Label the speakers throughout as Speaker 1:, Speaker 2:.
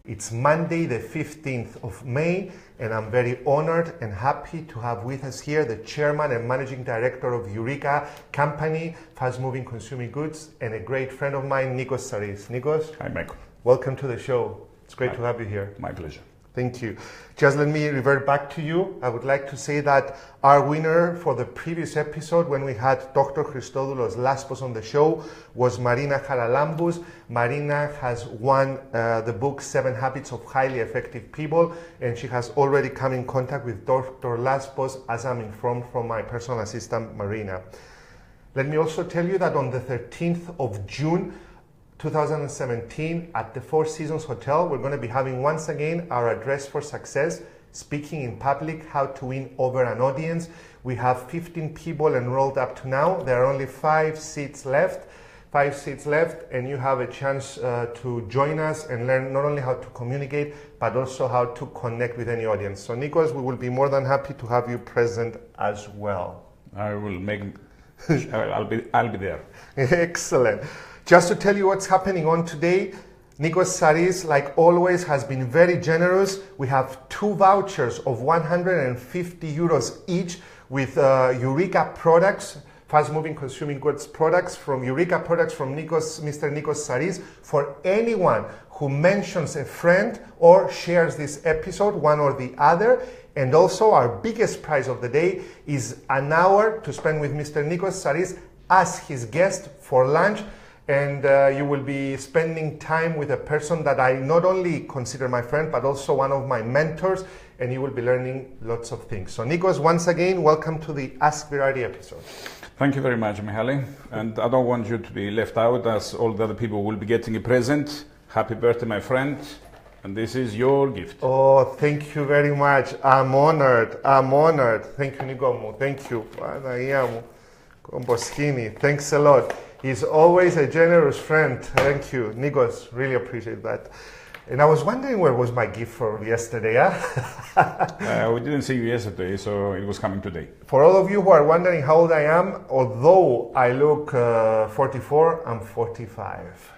Speaker 1: It's Monday, the 15th of May, and I'm very honored and happy to have with us here the chairman and managing director of Eureka Company, fast-moving consumer goods, and a great friend of mine, Nicos X. Nicos?
Speaker 2: Hi, Michael.
Speaker 1: Welcome to the show. It's great to have you here.
Speaker 2: My pleasure.
Speaker 1: Thank you. Just let me revert back to you. I would like to say that our winner for the previous episode, when we had Dr. Christodoulos Laspos on the show, was Marina Haralambous. Marina has won the book 7 Habits of Highly Effective People, and she has already come in contact with Dr. Laspos, as I'm informed from my personal assistant, Marina. Let me also tell you that on the 13th of June, 2017, at the Four Seasons Hotel, we're going to be having once again our Address for Success, speaking in public, how to win over an audience. We have 15 people enrolled up to now. There are only 5 seats left, and you have a chance to join us and learn not only how to communicate, but also how to connect with any audience. So Nicos, we will be more than happy to have you present as well.
Speaker 2: I will make. I'll be there.
Speaker 1: Excellent. Just to tell you what's happening on today, Nicos Sarris, like always, has been very generous. We have 2 vouchers of 150 euros each with Eureka products, fast-moving consumer goods products from Eureka products from Mr. Nicos Sarris, for anyone who mentions a friend or shares this episode, one or the other. And also our biggest prize of the day is an hour to spend with Mr. Nicos Sarris as his guest for lunch. And you will be spending time with a person that I not only consider my friend, but also one of my mentors, and you will be learning lots of things. So Nicos, once again, welcome to the Ask Virardi episode.
Speaker 2: Thank you very much, Mihaly. And I don't want you to be left out, as all the other people will be getting a present. Happy birthday, my friend. And this is your gift.
Speaker 1: Oh, thank you very much. I'm honored. Thank you, Nicomo. Thank you. Thanks a lot. He's always a generous friend. Thank you, Nicos. Really appreciate that. And I was wondering where was my gift for yesterday,
Speaker 2: We didn't see you yesterday, so it was coming today.
Speaker 1: For all of you who are wondering how old I am, although I look 44, I'm 45.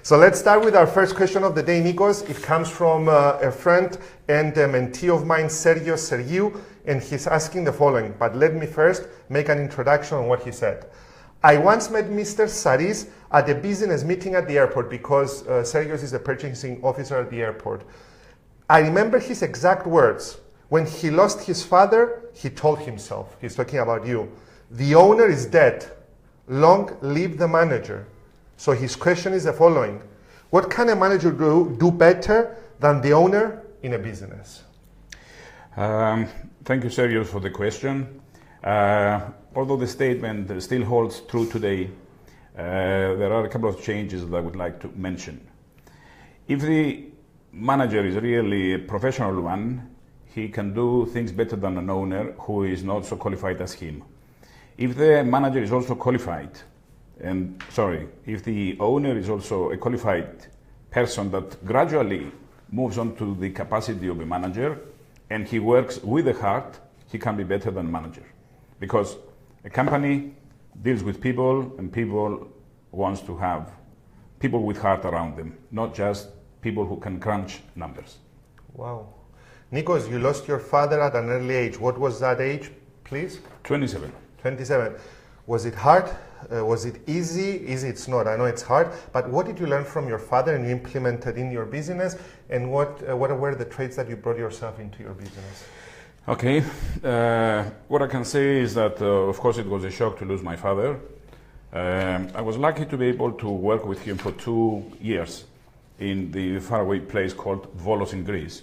Speaker 1: So let's start with our first question of the day, Nicos. It comes from a friend and a mentee of mine, Sergiu, and he's asking the following. But let me first make an introduction on what he said. I once met Mr. Sarris at a business meeting at the airport because Sergius is the purchasing officer at the airport. I remember his exact words. When he lost his father, he told himself, he's talking about you, the owner is dead. Long live the manager. So his question is the following. What can a manager do better than the owner in a business?
Speaker 2: Thank you, Sergio, for the question. Although the statement still holds true today, there are a couple of changes that I would like to mention. If the manager is really a professional one, he can do things better than an owner who is not so qualified as him. If the manager is also qualified, if the owner is also a qualified person that gradually moves on to the capacity of a manager and he works with the heart, he can be better than manager. Because a company deals with people, and people wants to have people with heart around them, not just people who can crunch numbers.
Speaker 1: Wow. Nicos, you lost your father at an early age. What was that age, please?
Speaker 2: 27.
Speaker 1: 27. Was it hard? Was it easy? It's not. I know it's hard. But what did you learn from your father and you implemented in your business? And what were the traits that you brought yourself into your business?
Speaker 2: Okay. What I can say is that, of course, it was a shock to lose my father. I was lucky to be able to work with him for 2 years in the faraway place called Volos in Greece.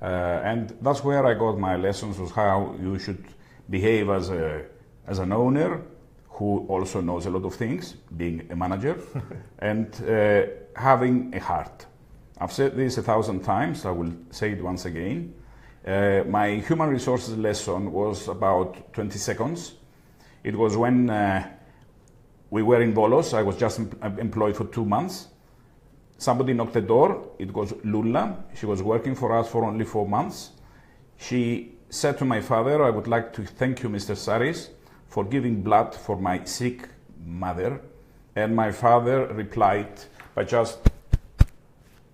Speaker 2: And that's where I got my lessons, was how you should behave as an owner who also knows a lot of things, being a manager, and having a heart. I've said this 1,000 times, I will say it once again. My human resources lesson was about 20 seconds. It was when we were in Volos. I was just employed for 2 months. Somebody knocked the door. It was Lula. She was working for us for only 4 months. She said to my father, I would like to thank you, Mr. Sarris, for giving blood for my sick mother. And my father replied by just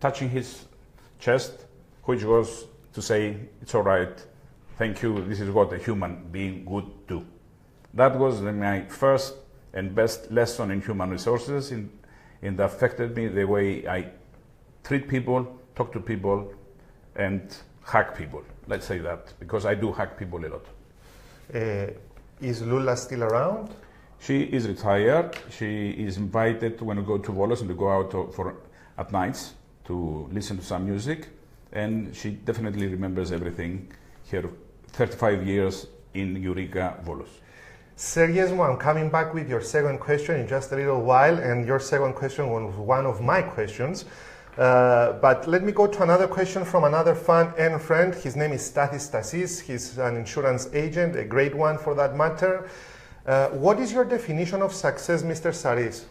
Speaker 2: touching his chest, which was to say, it's all right, thank you, this is what a human being would do. That was my first and best lesson in human resources, and that affected me the way I treat people, talk to people, and hug people. Let's say that, because I do hug people a lot.
Speaker 1: Is Lula still around?
Speaker 2: She is retired. She is invited when we go to Volos and we go out at nights to listen to some music. And she definitely remembers everything here, 35 years in Eureka, Volos.
Speaker 1: Sergio, I'm coming back with your second question in just a little while, and your second question was one of my questions. But let me go to another question from another fan and friend. His name is Stathis Stasis. He's an insurance agent, a great one for that matter. What is your definition of success, Mr. Sarris?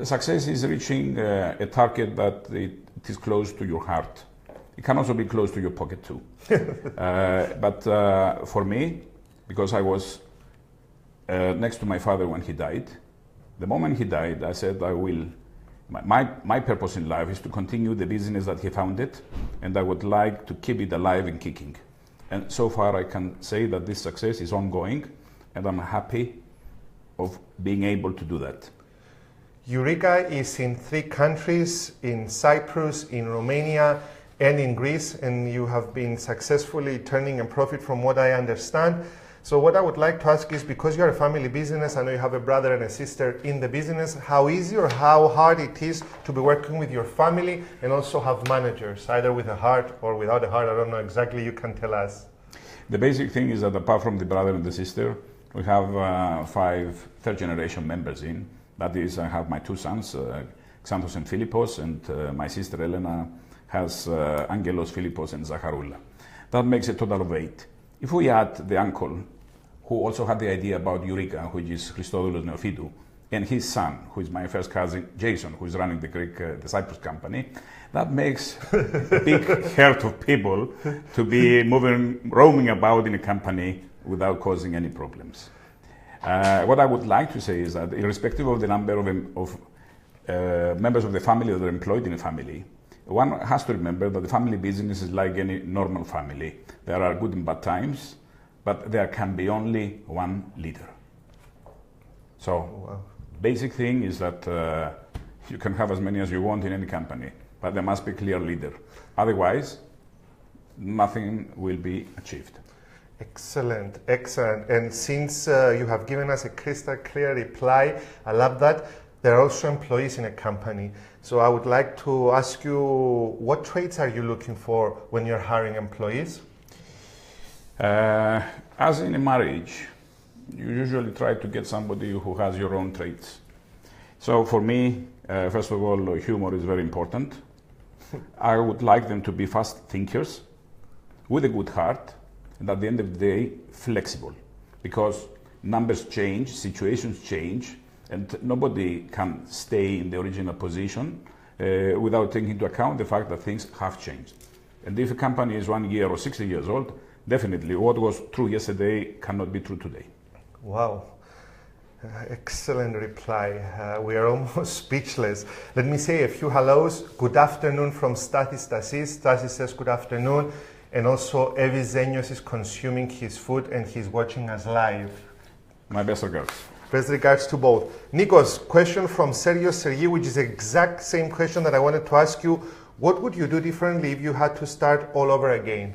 Speaker 2: Success is reaching a target that it is close to your heart. It can also be close to your pocket too. But for me, because I was next to my father when he died, the moment he died, I said I will. My purpose in life is to continue the business that he founded, and I would like to keep it alive and kicking. And so far I can say that this success is ongoing, and I'm happy of being able to do that.
Speaker 1: Eureka is in 3 countries, in Cyprus, in Romania, and in Greece, and you have been successfully turning a profit from what I understand. So what I would like to ask is, because you're a family business, I know you have a brother and a sister in the business, how easy or how hard it is to be working with your family and also have managers, either with a heart or without a heart? I don't know exactly, you can tell us.
Speaker 2: The basic thing is that apart from the brother and the sister, we have 5 third-generation members in. That is, I have my 2 sons, Xanthos and Philippos, and my sister Elena has Angelos, Philippos, and Zacharula. That makes a total of 8. If we add the uncle, who also had the idea about Eureka, which is Christodoulos Neophytou, and his son, who is my first cousin, Jason, who is running the Cyprus company, that makes a big herd of people to be roaming about in a company without causing any problems. What I would like to say is that irrespective of the number of members of the family that are employed in a family, one has to remember that the family business is like any normal family. There are good and bad times, but there can be only one leader. So, basic thing is that you can have as many as you want in any company, but there must be a clear leader. Otherwise, nothing will be achieved.
Speaker 1: Excellent, excellent. And since you have given us a crystal clear reply, I love that. There are also employees in a company. So I would like to ask you, what traits are you looking for when you're hiring employees?
Speaker 2: As in a marriage, you usually try to get somebody who has your own traits. So for me, first of all, humor is very important. I would like them to be fast thinkers, with a good heart, and at the end of the day, flexible. Because numbers change, situations change, and nobody can stay in the original position without taking into account the fact that things have changed. And if a company is 1 year or 60 years old, definitely what was true yesterday cannot be true today.
Speaker 1: Wow. Excellent reply. We are almost speechless. Let me say a few hellos. Good afternoon from Stathis Stasis. Stathis says good afternoon. And also Evis Zenios is consuming his food and he's watching us live.
Speaker 2: My best regards.
Speaker 1: Best regards to both. Nikos, question from Sergio Sergi, which is the exact same question that I wanted to ask you. What would you do differently if you had to start all over again?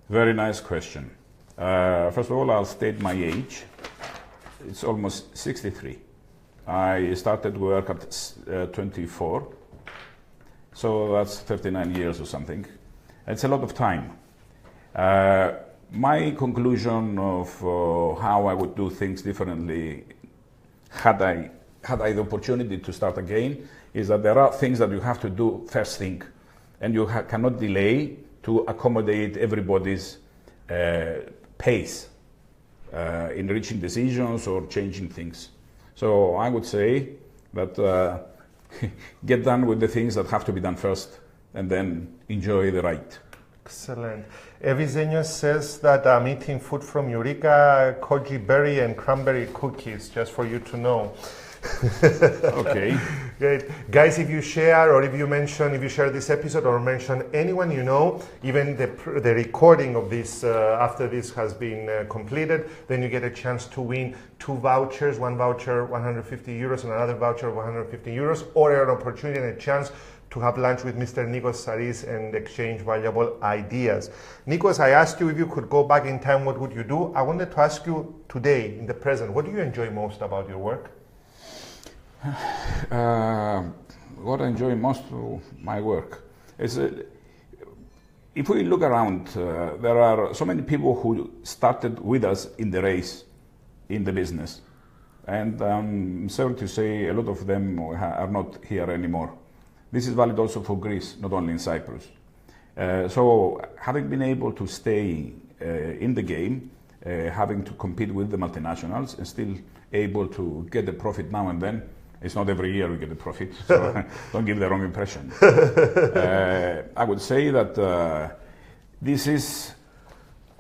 Speaker 2: Very nice question. First of all, I'll state my age. It's almost 63. I started work at 24, so that's 39 years or something. It's a lot of time. My conclusion of how I would do things differently, had I the opportunity to start again, is that there are things that you have to do first thing, and you cannot delay to accommodate everybody's pace in reaching decisions or changing things. So I would say that get done with the things that have to be done first, and then enjoy the ride.
Speaker 1: Excellent. Evisenio says that I'm eating food from Eureka, koji berry and cranberry cookies, just for you to know.
Speaker 2: Okay.
Speaker 1: Great. Guys, if you share or if you share this episode or mention anyone you know, even the recording of this after this has been completed, then you get a chance to win 2 vouchers, one voucher 150 euros and another voucher 150 euros, or an opportunity and a chance to have lunch with Mr. Nicos Sarris and exchange valuable ideas. Nicos, I asked you if you could go back in time, what would you do? I wanted to ask you today, in the present, what do you enjoy most about your work?
Speaker 2: What I enjoy most of my work is, if we look around, there are so many people who started with us in the race, in the business. And I'm sorry to say a lot of them are not here anymore. This is valid also for Greece, not only in Cyprus. So having been able to stay in the game, having to compete with the multinationals and still able to get a profit now and then, it's not every year we get a profit, so don't give the wrong impression. I would say that this is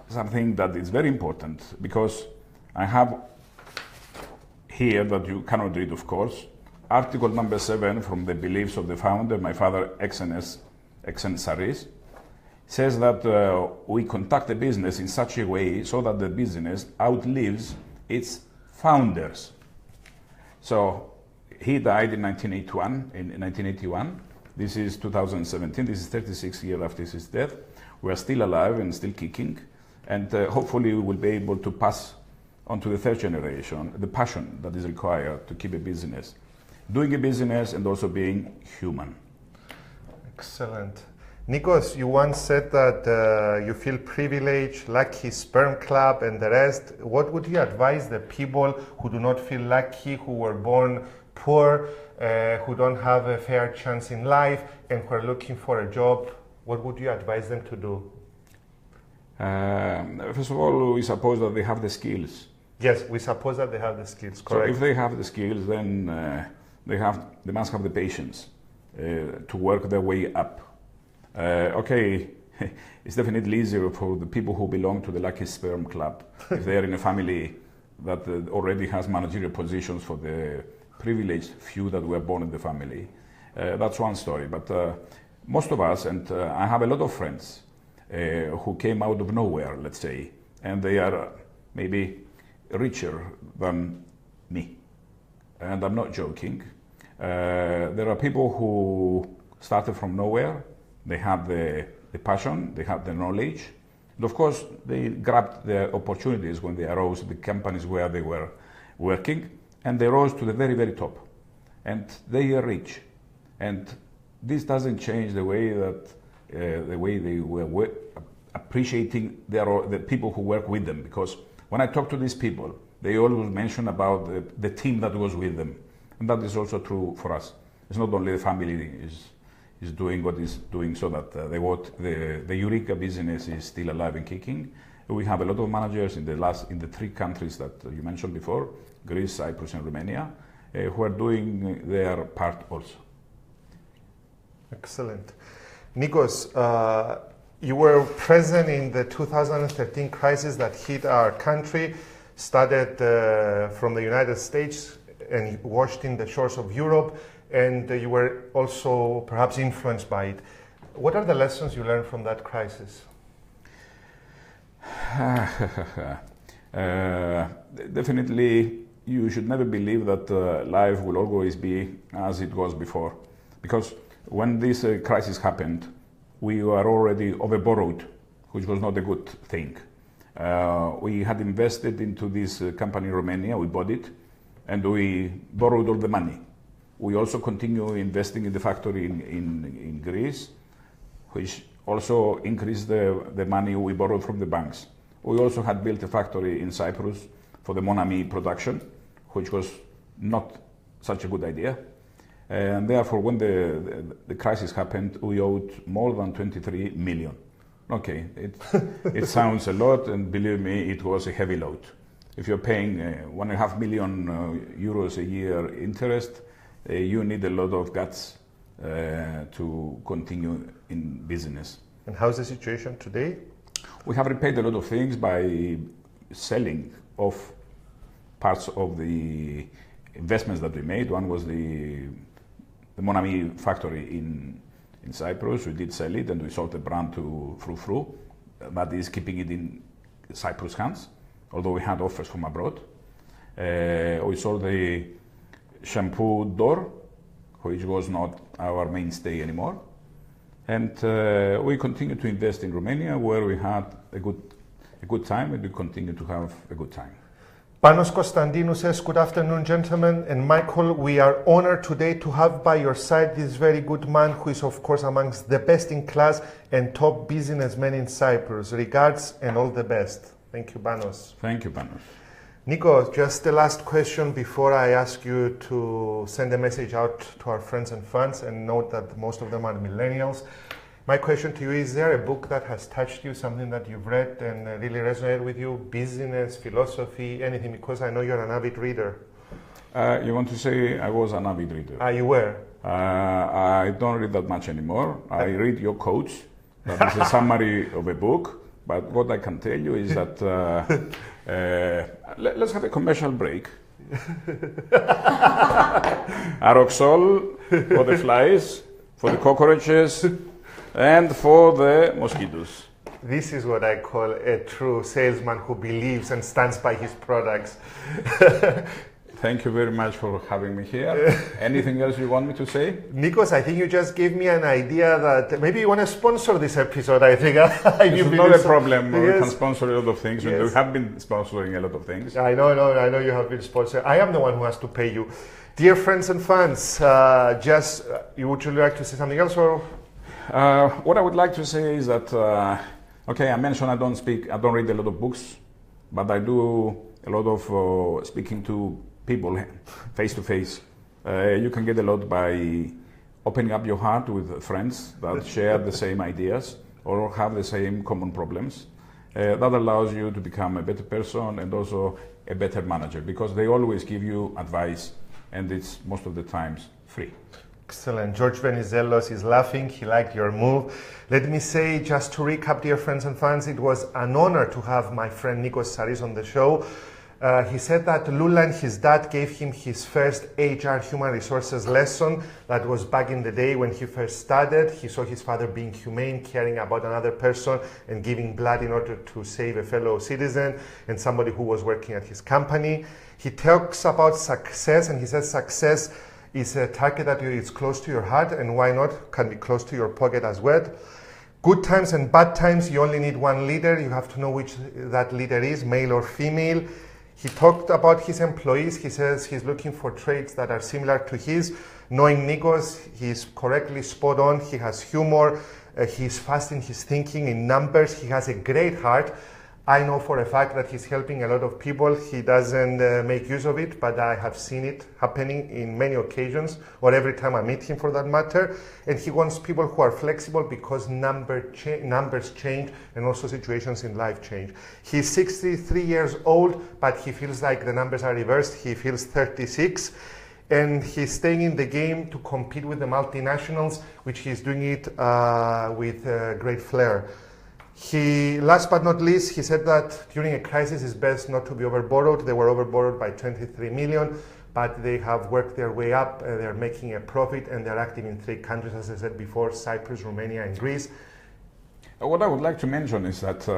Speaker 2: something that is very important, because I have here, that you cannot read, of course, Article number 7 from the beliefs of the founder, my father, X&S Sarris, says that we conduct the business in such a way so that the business outlives its founders. So he died in 1981. This is 2017. This is 36 years after his death. We are still alive and still kicking, and hopefully we will be able to pass on to the third generation the passion that is required to keep a business. Doing a business and also being human.
Speaker 1: Excellent. Nicos, you once said that you feel privileged, lucky, sperm club and the rest. What would you advise the people who do not feel lucky, who were born poor, who don't have a fair chance in life and who are looking for a job? What would you advise them to do?
Speaker 2: First of all, we suppose that they have the skills.
Speaker 1: Yes, we suppose that they have the skills, correct.
Speaker 2: So if they have the skills, then they must have the patience to work their way up. Okay, it's definitely easier for the people who belong to the lucky sperm club if they are in a family that already has managerial positions for the privileged few that were born in the family. That's one story. But most of us, and I have a lot of friends who came out of nowhere, let's say, and they are maybe richer than me. And I'm not joking. There are people who started from nowhere. They had the passion, they had the knowledge. And of course, they grabbed the opportunities when they arose, the companies where they were working, and they rose to the very, very top. And they are rich. And this doesn't change the way that they were appreciating the people who work with them. Because when I talk to these people, they always mention about the team that was with them. And that is also true for us. It's not only the family is doing what is doing, so that the Eureka business is still alive and kicking. We have a lot of managers in the 3 countries that you mentioned before, Greece, Cyprus and Romania, who are doing their part also.
Speaker 1: Excellent. Nikos, you were present in the 2013 crisis that hit our country, started from the United States and washed in the shores of Europe, and you were also perhaps influenced by it. What are the lessons you learned from that crisis?
Speaker 2: Definitely, you should never believe that life will always be as it was before. Because when this crisis happened, we were already overborrowed, which was not a good thing. We had invested into this company in Romania, we bought it, and we borrowed all the money. We also continue investing in the factory in Greece, which also increased the money we borrowed from the banks. We also had built a factory in Cyprus for the Monami production, which was not such a good idea. And therefore, when the crisis happened, we owed more than 23 million. Okay, it sounds a lot, and believe me, it was a heavy load. If you're paying 1.5 million euros a year interest, you need a lot of guts to continue in business.
Speaker 1: And how's the situation today?
Speaker 2: We have repaid a lot of things by selling off parts of the investments that we made. One was the Monami factory in Cyprus. We did sell it, and we sold the brand to Frou, that is keeping it in Cyprus hands, although we had offers from abroad. We sold the shampoo Dor, which was not our mainstay anymore. And we continue to invest in Romania, where we had a good time, and we continue to have a good time.
Speaker 1: Panos Constantinou says, good afternoon, gentlemen. And Michael, we are honored today to have by your side this very good man who is, of course, amongst the best in class and top businessmen in Cyprus. Regards and all the best. Thank you, Panos.
Speaker 2: Thank you, Panos.
Speaker 1: Nico, just the last question before I ask you to send a message out to our friends and fans, and note that most of them are millennials. My question to you, is there a book that has touched you, something that you've read and really resonated with you? Business, philosophy, anything? Because I know you're an avid reader.
Speaker 2: You want to say I was an avid reader?
Speaker 1: You were?
Speaker 2: I don't read that much anymore. I read your quotes. That is a summary of a book. But what I can tell you is that let's have a commercial break. Aroxol for the flies, for the cockroaches, and for the mosquitoes.
Speaker 1: This is what I call a true salesman who believes and stands by his products.
Speaker 2: Thank you very much for having me here. Anything else you want me to say?
Speaker 1: Nikos, I think you just gave me an idea that maybe you want to sponsor this episode, I think.
Speaker 2: It's not a problem.
Speaker 1: Yes.
Speaker 2: We can sponsor a lot of things.
Speaker 1: Yes.
Speaker 2: We have been sponsoring a lot of things.
Speaker 1: I know you have been sponsored. I am the one who has to pay you. Dear friends and fans, would you like to say something else? Or?
Speaker 2: What I would like to say is that, I mentioned I don't read a lot of books, but I do a lot of speaking to people face to face. You can get a lot by opening up your heart with friends that share the same ideas or have the same common problems. That allows you to become a better person and also a better manager, because they always give you advice, and it's most of the times free.
Speaker 1: Excellent. George Venizelos is laughing. He liked your move. Let me say, just to recap, dear friends and fans, it was an honor to have my friend Nicos Sarris on the show. He said that Lula and his dad gave him his first HR human resources lesson. That was back in the day when he first started. He saw his father being humane, caring about another person and giving blood in order to save a fellow citizen and somebody who was working at his company. He talks about success, and he says success is a target that is close to your heart, and why not, can be close to your pocket as well. Good times and bad times, you only need one leader. You have to know which that leader is, male or female. He talked about his employees. He says he's looking for traits that are similar to his. Knowing Nicos, he's correctly spot on. He has humor. He's fast in his thinking, in numbers. He has a great heart. I know for a fact that he's helping a lot of people. He doesn't make use of it, but I have seen it happening in many occasions, or every time I meet him for that matter. And he wants people who are flexible, because numbers change and also situations in life change. He's 63 years old, but he feels like the numbers are reversed. He feels 36. And he's staying in the game to compete with the multinationals, which he's doing it with great flair. Last but not least, he said that during a crisis it's best not to be overborrowed. They were overborrowed by 23 million, but they have worked their way up. They're making a profit, and they're active in 3 countries, as I said before: Cyprus, Romania, and Greece.
Speaker 2: What I would like to mention is that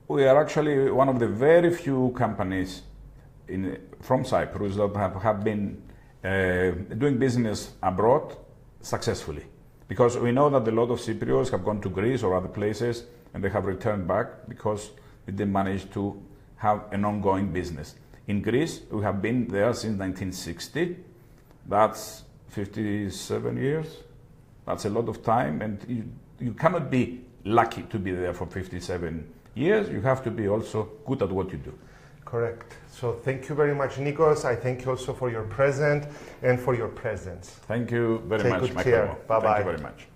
Speaker 2: we are actually one of the very few companies from Cyprus that have been doing business abroad successfully. Because we know that a lot of Cypriots have gone to Greece or other places, and they have returned back because they didn't manage to have an ongoing business. In Greece, we have been there since 1960. That's 57 years. That's a lot of time, and you cannot be lucky to be there for 57 years. You have to be also good at what you do.
Speaker 1: Correct. So thank you very much, Nicos. I thank you also for your presence and for your presence.
Speaker 2: Thank you very much,
Speaker 1: Take good care. Bye-bye.
Speaker 2: Thank you very much.